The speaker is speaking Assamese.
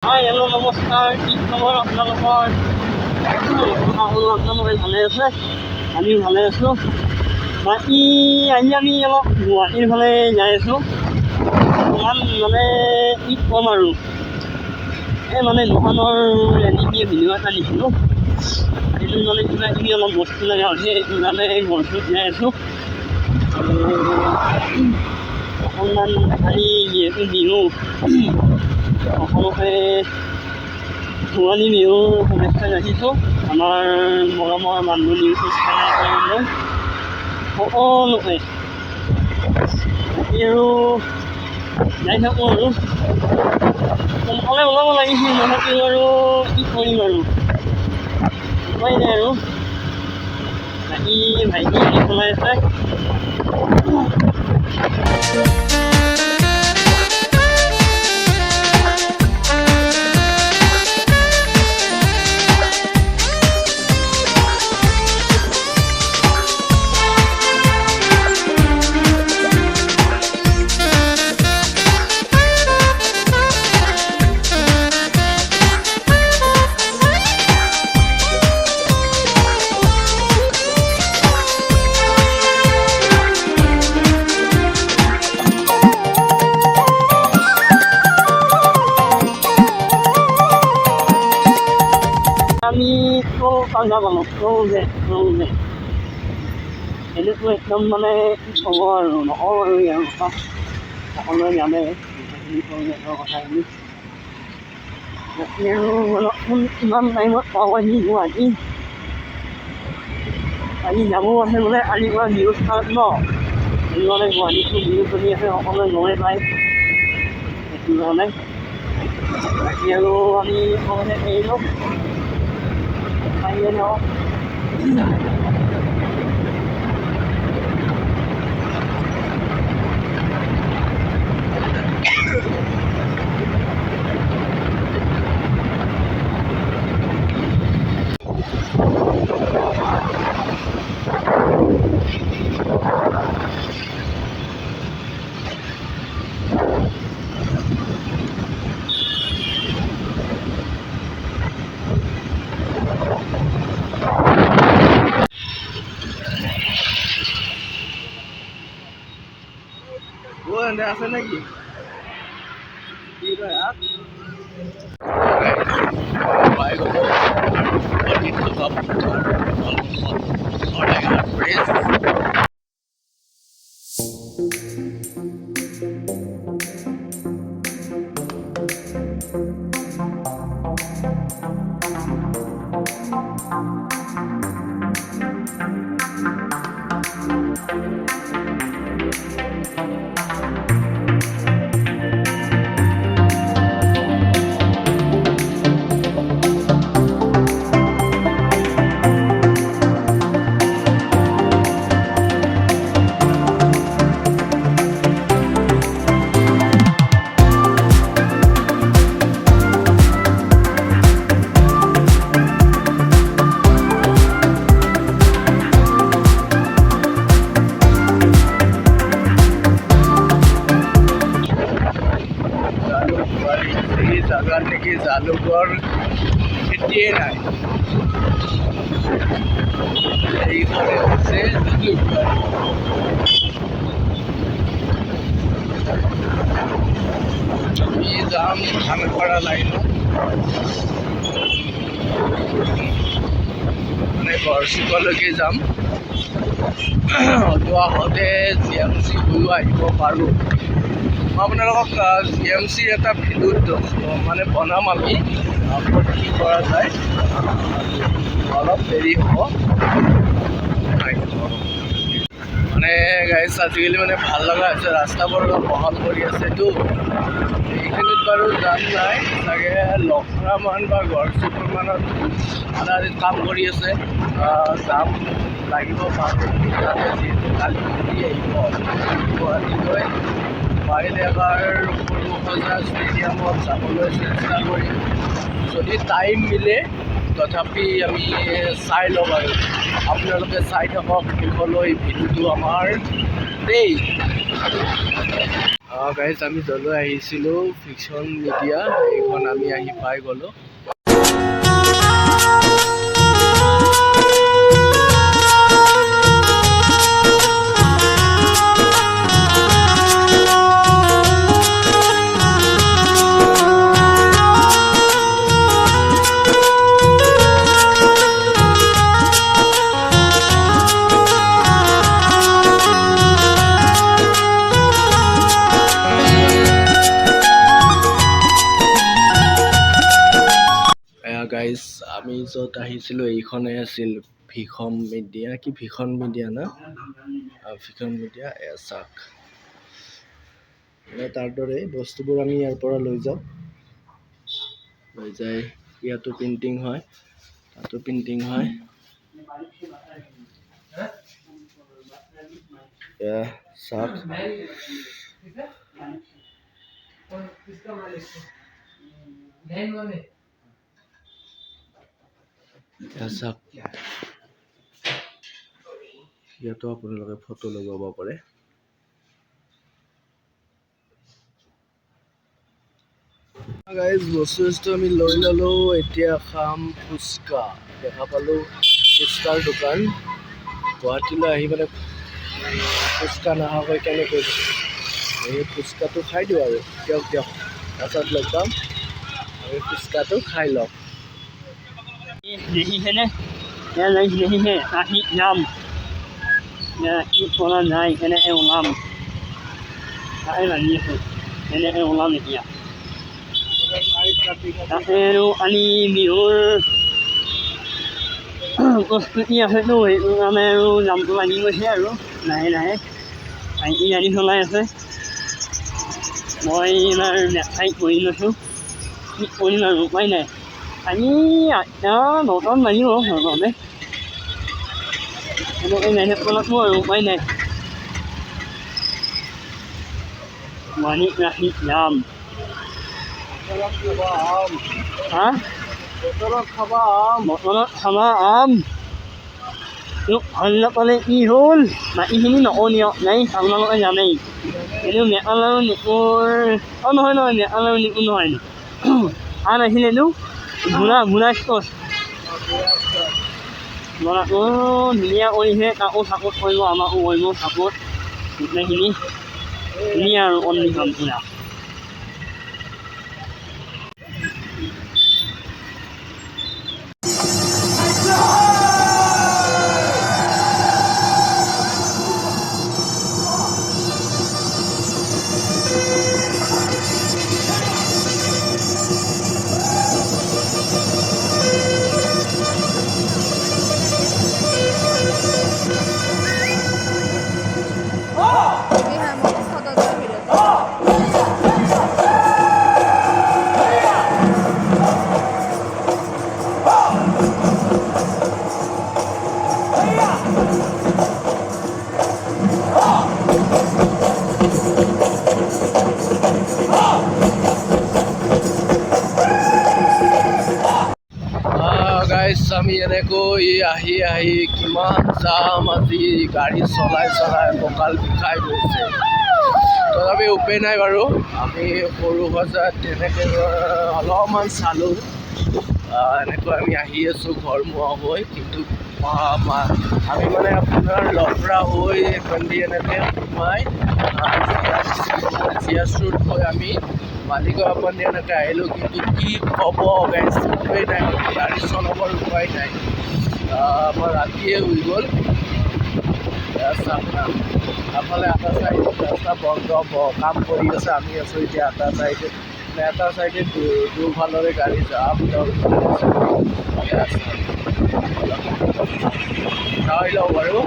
হেল্ল' নমস্কাৰ, কি খবৰ আপোনালোকৰ? আপোনালোকে ভালে আছে? আমিও ভালে আছোঁ। বাকী আজি আমি অলপ গুৱাহাটীৰ ফালে যাই আছোঁ। অকণমান মানে কি ক'ম আৰু এই মানে দোকানৰ এনেকৈ ভিডিঅ' এটা দিছিলোঁ। সেইটো মানে কিবা কিবি অলপ বস্তু লগা হৈছে, সেইটো কাৰণে ঘৰটোত যাই আছোঁ। অকণমান আজি যিহেতু বিহু, সকলোকে ভোগালী বিহুৰ শুভেচ্ছা ৰাখিছোঁ। আমাৰ মৰমৰ মানুহ ইউটিউব চেনেললৈ সকলোকে আৰু যাই থাকোঁ আৰু সোনকালে ওলাব লাগিছিল, তথাপিও আৰু কি কৰিম আৰু উপায় নাই আৰু। বাকী ভাইটি কি চলাই আছে? আমি তো পাঞ্জা পালোঁ সেইটোতো একদম মানে কি ক'ব আৰু নকওঁ আৰু ইয়াৰ কথা, সকলোৱে জানে কথাখিনি। বাকী আৰু অলপমান কিমান টাইমত পাওঁ আজি গুৱাহাটী। আজি যাবও আছে বোলে, কালিৰ পৰা বিহু ষ্টাৰ্ট ন, সেইটো কাৰণে গুৱাহাটীতো বিহু চলি আছে, সকলোৱে গমেই পায়। সেইটো কাৰণে বাকী আৰু আমি সকলোৱে এৰিলোঁ আহিয়ে যাওঁ। আছে নাকি? জাগাত নেকি জালুকৰ খেতিয়ে নাই, এইফালে হৈছে জালুকবাৰী। আমি যাম ধানখৰা লাইনত, মানে গড়চুকলৈকে যাম। যোৱাহতে GMC গৈও আহিব পাৰোঁ। মই আপোনালোকক GMCৰ এটা ভিডিঅ' মানে বনাম, আমি কি কৰা যায়, অলপ দেৰি হ'ব। মানে গাইজ আজিকালি মানে ভাল লগা হৈছে, ৰাস্তাবোৰ অলপ বহল কৰি আছেতো, এইখিনিত বাৰু যাম নাই, চাগে লখৰামান বা গড়চুকৰ মানত আধাৰিত কাম কৰি আছে, যাম লাগিব পাৰোঁ। তাতে যিহেতু কালি আহিব গুৱাহাটীলৈ, পাৰিলে এবাৰ সৰু ষ্টেডিয়ামত যাবলৈ চেষ্টা কৰিম, যদি টাইম মিলে। তথাপি আমি চাই ল'ম আৰু আপোনালোকে চাই থাকক শেষলৈ ভিডিঅ'টো আমাৰ দেই। গাইজ আমি য'লৈ আহিছিলোঁ ফিকশ্যন মিডিয়া এইখন আমি আহি পাই গ'লোঁ। গাইজ আমি য'ত আহিছিলোঁ এইখনে আছিল ভিখন মিডিয়া ভিখন মিডিয়া না ভিখন মিডিয়া চাওক তাৰ দৰে বস্তুবোৰ আমি ইয়াৰ পৰা লৈ যাওঁ, লৈ যাই ইয়াতো প্ৰিণ্টিং হয়, তাতো প্ৰিণ্টিং হয়। চাওক ইয়াতো আপোনালোকে ফটো লগাব পাৰে। গাইজ বস্তু আমি লৈ ল'লোঁ, এতিয়া খাম ফুচকা। দেখা পালোঁ ফুচকাৰ দোকান, গুৱাহাটীলৈ আহি মানে ফুচকা নাখাকৈ কেনেকৈ এই ফুচকাটো খাই দিওঁ আৰু দিয়ক পাছত লগ পাম, আমি ফুচকাটো খাই লওঁ। দেখিছেনে দেখিছে কাশীত যাম কি কৰা নাই, এনেকৈ ওলাম তাকে লাগি আছোঁ, এনেকৈ ওলাম এতিয়া। তাতে আৰু কালি বিহুৰ প্ৰস্তুতি আছেতো, সেইটো কাৰণে আৰু যামটো লাগি গৈছে আৰু লাহে লাহে। ভাইটি গাড়ী চলাই আছে, মই এইবাৰ বেকচাইড কৰি লৈছোঁ, কি কৰিম আৰু উপায় নাই। আজি 8টা 9টামান বাজিব ঘৰতে, এনেকৈ মেনেজ কৰাটো আৰু উপায় নাই। গুৱাহাটীত ট্ৰাফিক জাম। বতৰত খাবা আম তোক ভাল নাপালে কি হ'ল, বাকীখিনি নকওঁ নাই, আপোনালোকে জানেই। কিন্তু মেকাল আৰু নিকুৰ নহয় মেকাল আৰু নিকুৰ নহয় আন আহিলেতো বুঢ়া স্কচ ল'ৰাটো ধুনীয়া কৰিছে, তাকো চাপৰ্ট কৰিব, আমাকো কৰিব চাপৰ্ট, গোটেইখিনি ধুনীয়া আৰু কণ্ডিশ্যন পুৰা। গাইজ আমি এনেকৈ আহি কিমান যাম, আজি গাড়ী চলাই কঁকাল বিষাই গৈছে, তথাপি উপায় নাই বাৰু। আমি সৰু সজাত তেনেকৈ অলপমান চালোঁ, এনেকৈ আমি আহি আছোঁ ঘৰমুৱা হৈ। কিন্তু আমি মানে আপোনাৰ লফৰা হৈ এইফালেদি এনেকৈ সোমাই জিয়াছ ৰোড হৈ আমি মালিগাঁও পানী এনেকৈ আহিলোঁ। কিন্তু কি ক'ব গাইজ, উপায় নাই, গাড়ী চলাবৰ উপায় নাই, আমাৰ ৰাতিয়ে হৈ গ'ল। এফালে এটা চাইড ৰাস্তা বন্ধ কাম কৰি আছে, আমি আছোঁ এতিয়া এটা চাইডে, এটা চাইডে দুফালৰে গাড়ী যাম চাই লওঁ বাৰু।